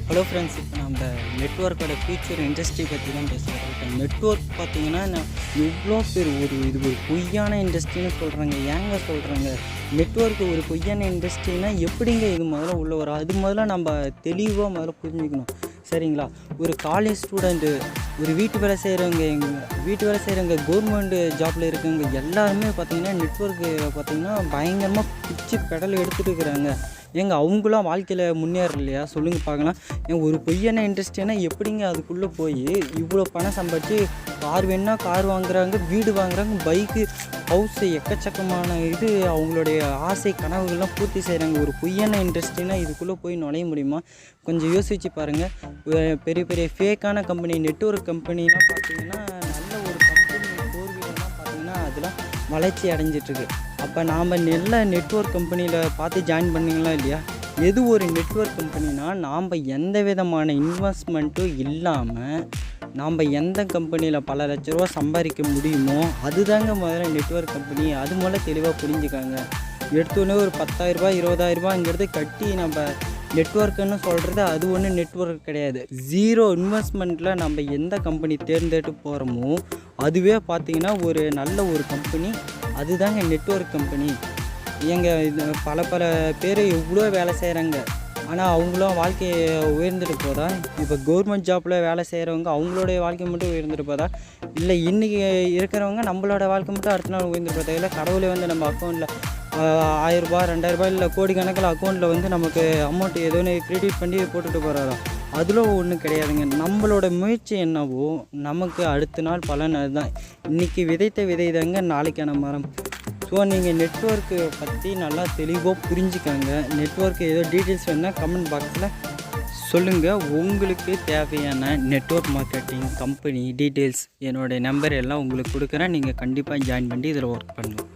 Hello friends, இப்போ நம்ம நெட்வொர்க்கோட future industry பற்றி தான் பேசுகிறோம். இப்போ நெட்வொர்க் பார்த்திங்கன்னா எவ்வளோ பேர் இது ஒரு பொய்யான இண்டஸ்ட்ரின்னு சொல்கிறாங்க. ஏங்க சொல்கிறாங்க? நெட்வொர்க் ஒரு பொய்யான இண்டஸ்ட்ரின்னா எப்படிங்க இது முதல்ல உள்ள வரும்? அது முதல்ல நம்ம தெளிவாக முதல்ல புரிஞ்சுக்கணும். சரிங்களா? ஒரு காலேஜ் ஸ்டூடெண்ட்டு, ஒரு வீட்டு வேலை செய்கிறவங்க, கவர்மெண்ட் ஜாப்பில் இருக்கவங்க எல்லாருமே பார்த்திங்கன்னா நெட்வொர்க்கு பார்த்திங்கன்னா பயங்கரமாக பிச்சு பெடல் எடுத்துகிட்டு இருக்கிறாங்க. ஏங்க அவங்களாம் வாழ்க்கையில் முன்னேறலையா? சொல்லுங்கள் பார்க்கலாம். ஒரு பொய்யான இண்டஸ்ட்ரினா எப்படிங்க அதுக்குள்ளே போய் இவ்வளோ பணம் சம்பாதிச்சு கார் வேணுன்னா கார் வாங்குறாங்க, வீடு வாங்குறாங்க, பைக்கு, ஹவுஸு, எக்கச்சக்கமான அவங்களுடைய ஆசை கனவுகள்லாம் பூர்த்தி செய்கிறாங்க. ஒரு பொய்யான இண்டஸ்ட்ரினா இதுக்குள்ளே போய் நுழைய முடியுமா? கொஞ்சம் யோசித்து பாருங்கள். பெரிய பெரிய ஃபேக்கான கம்பெனி, நெட்வொர்க் கம்பெனிலாம் பார்த்திங்கன்னா நல்ல ஒரு கம்பெனி கோர்விலாம் பார்த்திங்கன்னா அதெல்லாம் வளர்ச்சி அடைஞ்சிட்ருக்கு. அப்போ நாம் நல்ல நெட்வொர்க் கம்பெனியில் பார்த்து ஜாயின் பண்ணிங்களா இல்லையா? எது ஒரு நெட்வொர்க் கம்பெனினா நாம் எந்த விதமான இன்வெஸ்ட்மெண்ட்டும் இல்லாமல் நாம் எந்த கம்பெனியில் பல லட்ச ரூபா சம்பாதிக்க முடியுமோ அதுதாங்க முதல்ல நெட்வொர்க் கம்பெனி. அது முதல்ல தெளிவாக புரிஞ்சுக்காங்க. எடுத்தோடனே ஒரு 10,000 20,000 கட்டி நம்ம நெட்வொர்க்குன்னு சொல்கிறது அது ஒன்றும் நெட்வொர்க் கிடையாது. ஜீரோ இன்வெஸ்ட்மெண்ட்டில் நம்ம எந்த கம்பெனி தேர்ந்தெடுத்து போகிறோமோ அதுவே பார்த்திங்கன்னா ஒரு நல்ல ஒரு கம்பெனி, அதுதாங்க நெட்வொர்க் கம்பெனி. பல பேர் எவ்வளோ வேலை செய்கிறாங்க, ஆனால் அவங்களும் வாழ்க்கையை உயர்ந்துட்டு போதா? இப்போ கவர்மெண்ட் ஜாப்பில் வேலை செய்கிறவங்க அவங்களுடைய வாழ்க்கை மட்டும் உயர்ந்துட்டு போதா? இல்லை இன்றைக்கி இருக்கிறவங்க நம்மளோட வாழ்க்கை மட்டும் அடுத்த நாள் உயர்ந்துட்டு போதா? இல்லை கடவுளை நம்ம அக்கௌண்ட்டில் 1000 2000 இல்லை கோடிக்கணக்கில் அக்கௌண்ட்டில் நமக்கு அமௌண்ட் ஏதோ ஒன்று கிரெடிட் பண்ணி போட்டுட்டு போகிறாரோ? அதில் ஒன்றும் கிடையாதுங்க. நம்மளோட முயற்சி என்னவோ நமக்கு அடுத்த நாள் பலன் அதுதான். இன்றைக்கி விதைத்த விதை தாங்க நாளைக்கான மரம். ஸோ நீங்கள் நெட்வொர்க்கு பற்றி நல்லா தெளிவாக புரிஞ்சுக்காங்க. நெட்வொர்க்கு ஏதோ டீட்டெயில்ஸ் வேணுன்னா கமெண்ட் பாக்ஸில் சொல்லுங்கள். உங்களுக்கு தேவையான நெட்வொர்க் மார்க்கெட்டிங் கம்பெனி டீட்டெயில்ஸ் என்னோடய நம்பர் எல்லாம் உங்களுக்கு கொடுக்குறேன். நீங்கள் கண்டிப்பாக ஜாயின் பண்ணி இதில் ஒர்க் பண்ணுங்கள்.